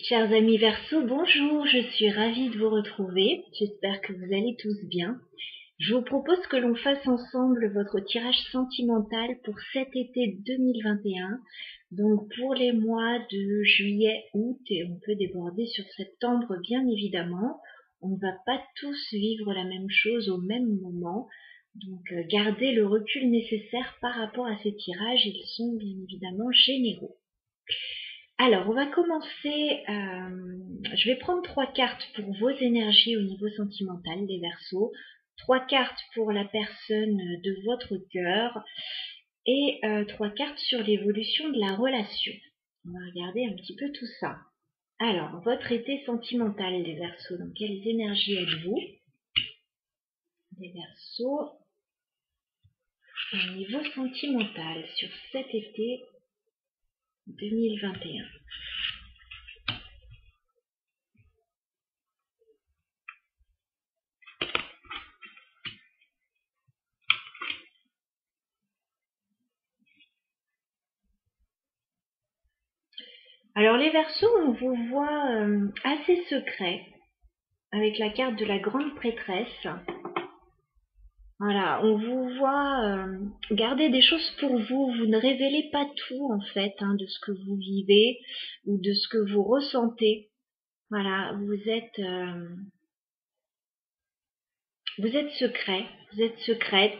Chers amis Verseau, bonjour, je suis ravie de vous retrouver. J'espère que vous allez tous bien. Je vous propose que l'on fasse ensemble votre tirage sentimental pour cet été 2021. Donc pour les mois de juillet, août et on peut déborder sur septembre bien évidemment. On ne va pas tous vivre la même chose au même moment. Donc gardez le recul nécessaire par rapport à ces tirages, ils sont bien évidemment généraux. Alors, on va commencer. Je vais prendre 3 cartes pour vos énergies au niveau sentimental, les Verseaux. 3 cartes pour la personne de votre cœur et 3 cartes sur l'évolution de la relation. On va regarder un petit peu tout ça. Alors, votre été sentimental, les Verseaux. Dans quelles énergies êtes-vous, les Verseaux, au niveau sentimental sur cet été 2021? Alors les Verseaux, on vous voit assez secret avec la carte de la grande prêtresse. Voilà, on vous voit garder des choses pour vous. Vous ne révélez pas tout en fait de ce que vous vivez ou de ce que vous ressentez. Voilà, vous êtes secret, vous êtes secrète.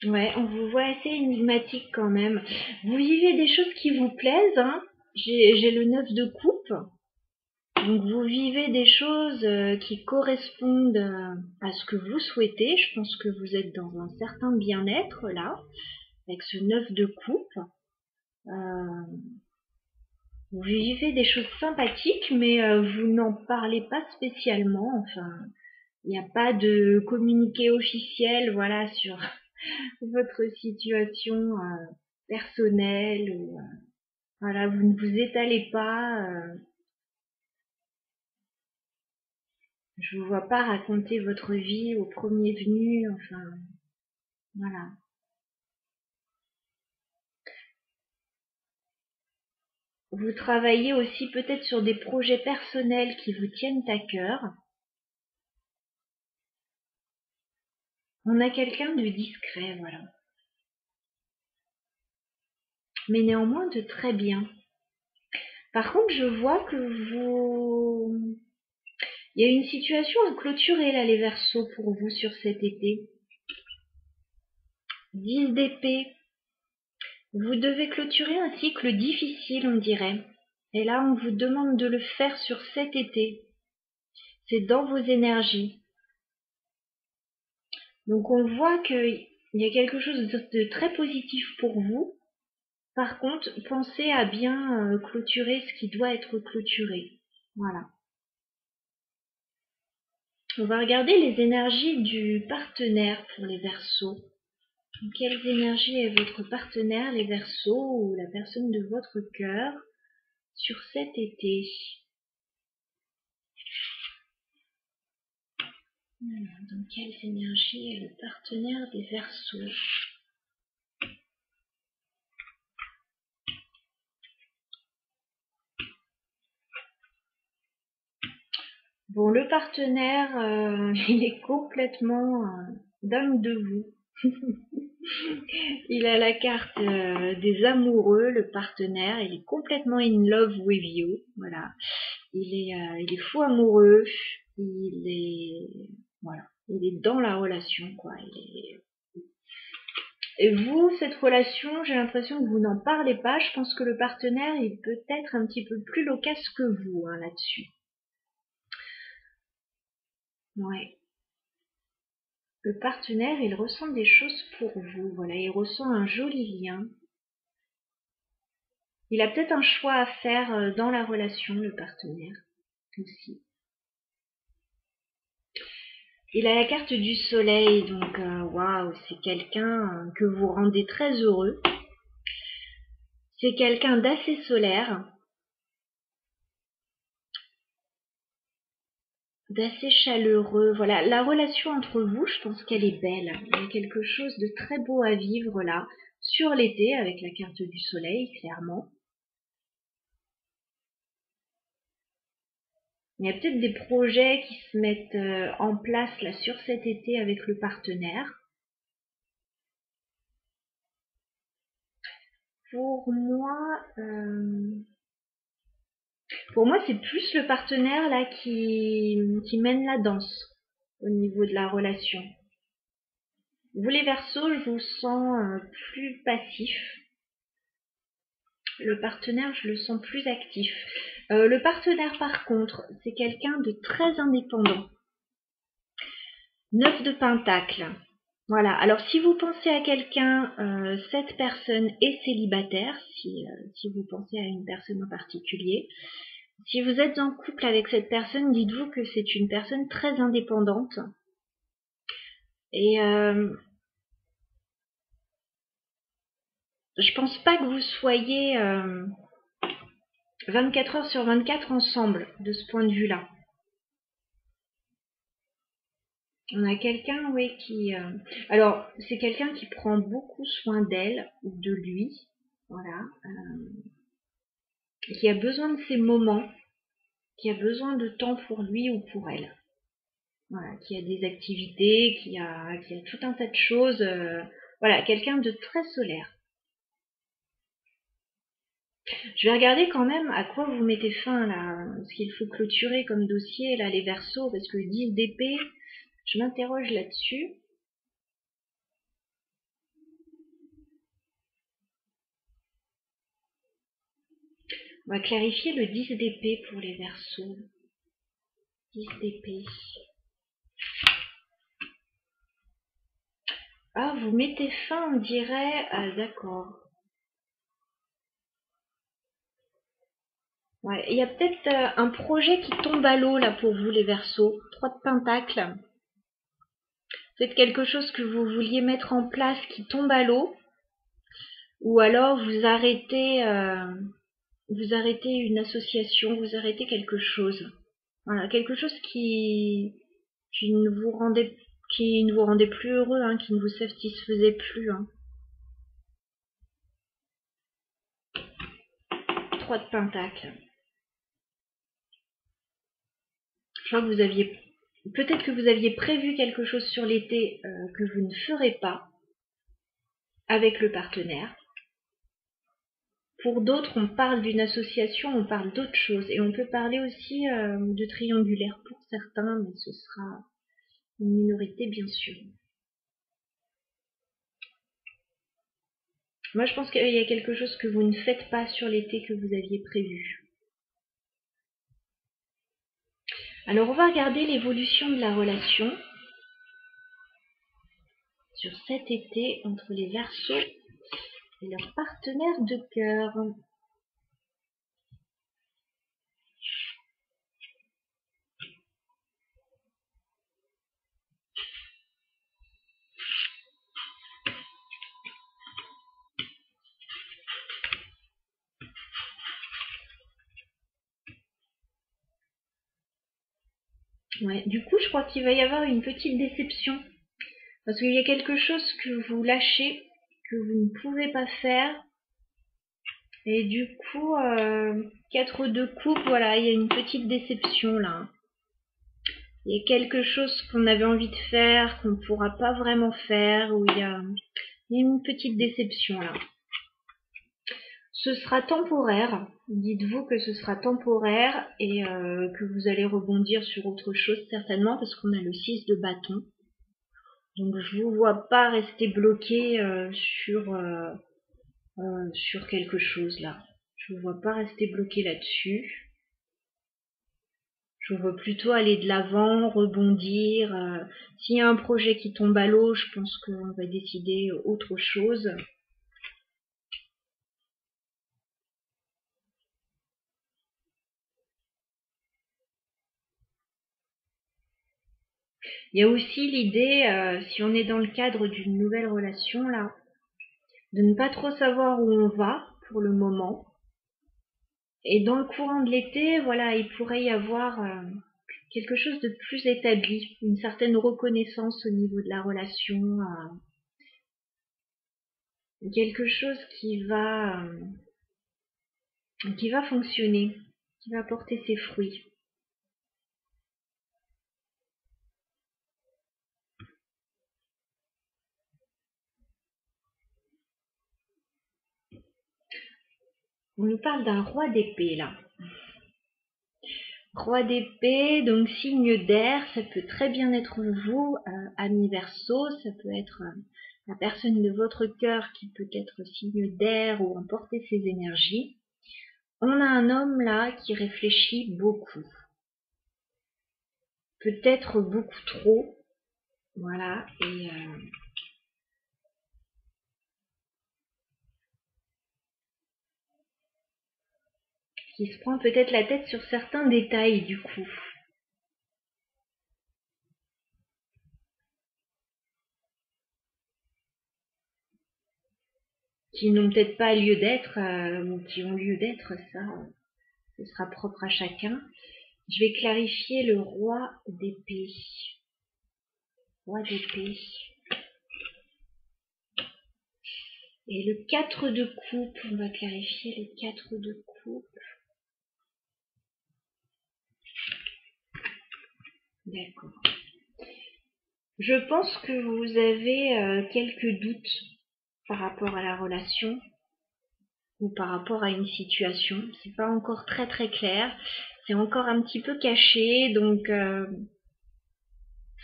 Ouais, on vous voit assez énigmatique quand même. Vous vivez des choses qui vous plaisent, hein. J'ai le 9 de coupe. Donc vous vivez des choses qui correspondent à ce que vous souhaitez. Je pense que vous êtes dans un certain bien-être là, avec ce 9 de coupe. Vous vivez des choses sympathiques, mais vous n'en parlez pas spécialement. Enfin, il n'y a pas de communiqué officiel, voilà, sur votre situation personnelle. Ou, voilà, vous ne vous étalez pas. Je vous vois pas raconter votre vie au premier venu. Enfin, voilà. Vous travaillez aussi peut-être sur des projets personnels qui vous tiennent à cœur. On a quelqu'un de discret, voilà. Mais néanmoins de très bien. Par contre, je vois que vous... Il y a une situation à clôturer là, les Verseaux, pour vous sur cet été. 10 d'épée. Vous devez clôturer un cycle difficile, on dirait. Et là, on vous demande de le faire sur cet été. C'est dans vos énergies. Donc on voit qu'il y a quelque chose de très positif pour vous. Par contre, pensez à bien clôturer ce qui doit être clôturé. Voilà. On va regarder les énergies du partenaire pour les Verseaux. Quelles énergies est votre partenaire, les Verseaux, ou la personne de votre cœur sur cet été? Alors, dans quelles énergies est le partenaire des Verseaux? Bon, le partenaire, il est complètement dingue de vous. Il a la carte des amoureux, le partenaire. Il est complètement in love with you. Voilà. Il est fou amoureux. Voilà. Il est dans la relation, quoi. Et vous, cette relation, j'ai l'impression que vous n'en parlez pas. Je pense que le partenaire, il peut être un petit peu plus loquace que vous, là-dessus. Ouais. Le partenaire, il ressent des choses pour vous. Voilà, il ressent un joli lien. Il a peut-être un choix à faire dans la relation, le partenaire, aussi. Il a la carte du soleil, donc waouh, c'est quelqu'un que vous rendez très heureux. C'est quelqu'un d'assez solaire. d'assez chaleureux. Voilà, la relation entre vous, je pense qu'elle est belle. Il y a quelque chose de très beau à vivre là, sur l'été, avec la carte du soleil, clairement. Il y a peut-être des projets qui se mettent en place là sur cet été avec le partenaire. Pour moi, c'est plus le partenaire là qui mène la danse au niveau de la relation. Vous les Verseaux, je vous sens plus passif. Le partenaire, je le sens plus actif. Le partenaire, par contre, c'est quelqu'un de très indépendant. 9 de Pentacle. Voilà. Alors, si vous pensez à quelqu'un, cette personne est célibataire, si vous pensez à une personne en particulier. Si vous êtes en couple avec cette personne, dites-vous que c'est une personne très indépendante. Et je pense pas que vous soyez 24 heures sur 24 ensemble de ce point de vue-là. On a quelqu'un, oui, qui... alors, c'est quelqu'un qui prend beaucoup soin d'elle ou de lui, voilà, qui a besoin de ses moments, qui a besoin de temps pour lui ou pour elle. Voilà, qui a des activités, qui a tout un tas de choses. Voilà, quelqu'un de très solaire. Je vais regarder quand même à quoi vous mettez fin là, ce qu'il faut clôturer comme dossier là, les Verseaux, parce que 10 d'épée, je m'interroge là-dessus. On va clarifier le 10 d'épée pour les Verseaux. 10 d'épée. Ah, vous mettez fin, on dirait. Ah, d'accord. Ouais, il y a peut-être un projet qui tombe à l'eau là pour vous les Verseaux. 3 de Pentacles. C'est quelque chose que vous vouliez mettre en place qui tombe à l'eau. Ou alors vous arrêtez une association, vous arrêtez quelque chose. Voilà, quelque chose qui ne vous rendait plus heureux, hein, qui ne vous satisfaisait plus. Hein. 3 de Pentacles. Je crois que peut-être que vous aviez prévu quelque chose sur l'été que vous ne ferez pas avec le partenaire. Pour d'autres, on parle d'une association, on parle d'autre chose. Et on peut parler aussi de triangulaire pour certains, mais ce sera une minorité bien sûr. Moi, je pense qu'il y a quelque chose que vous ne faites pas sur l'été que vous aviez prévu. Alors, on va regarder l'évolution de la relation sur cet été entre les Verseaux et leur partenaire de cœur. Ouais, du coup, je crois qu'il va y avoir une petite déception. Parce qu'il y a quelque chose que vous lâchez, que vous ne pouvez pas faire. Et du coup, 4 de coupe, voilà, il y a une petite déception là. Il y a quelque chose qu'on avait envie de faire, qu'on ne pourra pas vraiment faire, où il y a une petite déception là. Ce sera temporaire, dites-vous que ce sera temporaire et que vous allez rebondir sur autre chose certainement parce qu'on a le 6 de bâton. Donc je vous vois pas rester bloqué sur quelque chose là. Je vous vois pas rester bloqué là-dessus. Je vous vois plutôt aller de l'avant, rebondir. S'il y a un projet qui tombe à l'eau, je pense qu'on va décider autre chose. Il y a aussi l'idée, si on est dans le cadre d'une nouvelle relation là, de ne pas trop savoir où on va pour le moment. Et dans le courant de l'été, voilà, il pourrait y avoir quelque chose de plus établi, une certaine reconnaissance au niveau de la relation, quelque chose qui va fonctionner, qui va porter ses fruits. On nous parle d'un roi d'épée là. Roi d'épée, donc signe d'air, ça peut très bien être vous, ami Verseau, ça peut être la personne de votre cœur qui peut être signe d'air ou emporter ses énergies. On a un homme là qui réfléchit beaucoup. Peut-être beaucoup trop. Voilà, et qui se prend peut-être la tête sur certains détails du coup. Qui n'ont peut-être pas lieu d'être, ou qui ont lieu d'être, ça, ce sera propre à chacun. Je vais clarifier le roi d'épée. Roi d'épée. Et le 4 de coupe, on va clarifier le 4 de coupe. D'accord. Je pense que vous avez quelques doutes par rapport à la relation ou par rapport à une situation. C'est pas encore très très clair. C'est encore un petit peu caché, donc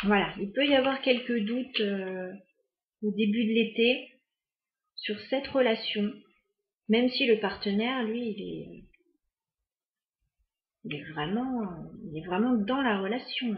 voilà, il peut y avoir quelques doutes au début de l'été sur cette relation, même si le partenaire, lui, il est vraiment dans la relation.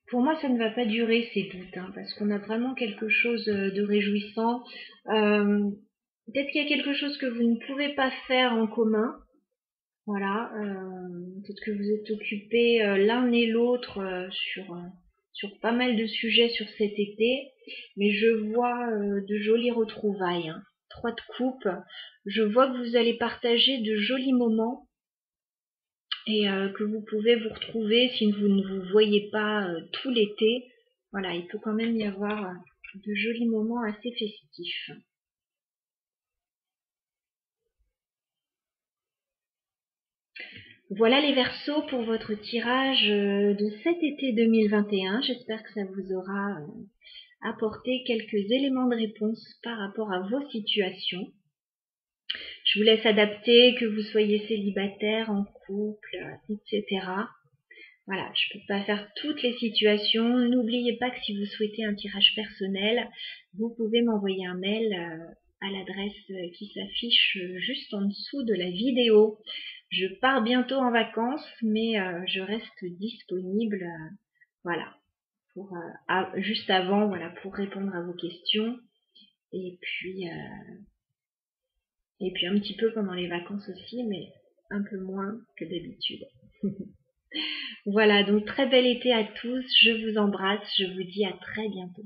Pour moi, ça ne va pas durer ces doutes, parce qu'on a vraiment quelque chose de réjouissant. Peut-être qu'il y a quelque chose que vous ne pouvez pas faire en commun. Voilà, peut-être que vous êtes occupés l'un et l'autre sur pas mal de sujets sur cet été, mais je vois de jolies retrouvailles. 3 de coupe, je vois que vous allez partager de jolis moments et que vous pouvez vous retrouver si vous ne vous voyez pas tout l'été. Voilà, il peut quand même y avoir de jolis moments assez festifs. Voilà les Verseaux pour votre tirage de cet été 2021. J'espère que ça vous aura apporté quelques éléments de réponse par rapport à vos situations. Je vous laisse adapter, que vous soyez célibataire, en couple, etc. Voilà, je ne peux pas faire toutes les situations. N'oubliez pas que si vous souhaitez un tirage personnel, vous pouvez m'envoyer un mail à l'adresse qui s'affiche juste en dessous de la vidéo. Je pars bientôt en vacances, mais je reste disponible, voilà, pour juste avant, voilà, pour répondre à vos questions. Et puis un petit peu pendant les vacances aussi, mais un peu moins que d'habitude. Voilà, donc très bel été à tous, je vous embrasse, je vous dis à très bientôt.